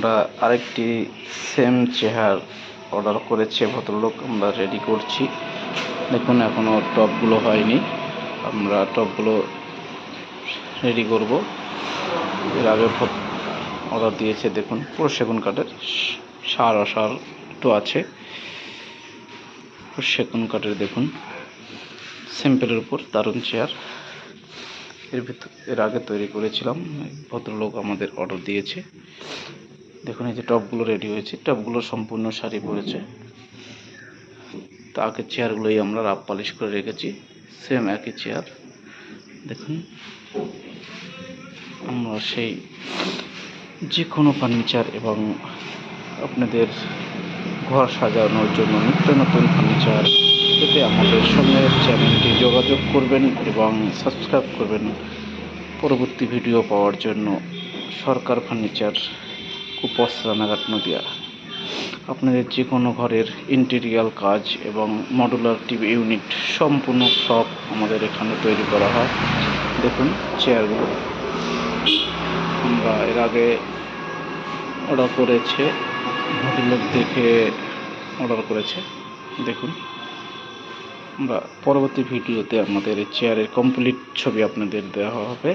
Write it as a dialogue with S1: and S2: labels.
S1: আমরা আরেকটি same chair order করেছে ভদ্রলোক, আমরা রেডি করছি। দেখুন এখনও টপগুলো হয়নি, আমরা টপগুলো রেডি করব। এর আগে অর্ডার দিয়েছে, দেখুন পুরো সেগুন কাঠের, সার অসার একটু আছে, সেগুন কাঠের দেখুন সিম্পলের উপর দারুণ চেয়ার। এর আগে তৈরি করেছিলাম, ভদ্রলোক আমাদের অর্ডার দিয়েছে। দেখুন এই যে টপগুলো রেডি হয়েছে, টপগুলো সম্পূর্ণ শাড়ি পড়েছে। তো আগের চেয়ারগুলোই আমরা রাফ পালিশ করে রেখেছি, সেম একই চেয়ার। দেখুন আমরা সেই যে কোনো ফার্নিচার এবং আপনাদের ঘর সাজানোর জন্য নিত্য নতুন ফার্নিচার পেতে আমাদের সঙ্গে চ্যানেলটি যোগাযোগ করবেন এবং সাবস্ক্রাইব করবেন পরবর্তী ভিডিও পাওয়ার জন্য। সরকার ফার্নিচার, কুপস, রানাঘাট, নদিয়া। আপনাদের যে কোনো ঘরের ইন্টেরিয়াল কাজ এবং মডুলার টিভি ইউনিট সম্পূর্ণ সব আমাদের এখানে তৈরি করা হয়। দেখুন চেয়ারগুলো আমরা এর আগে অর্ডার করেছে, ভদ্রলোক দেখে অর্ডার করেছে। দেখুন আমরা পরবর্তী ভিডিওতে আমাদের চেয়ারের কমপ্লিট ছবি আপনাদের দেওয়া হবে।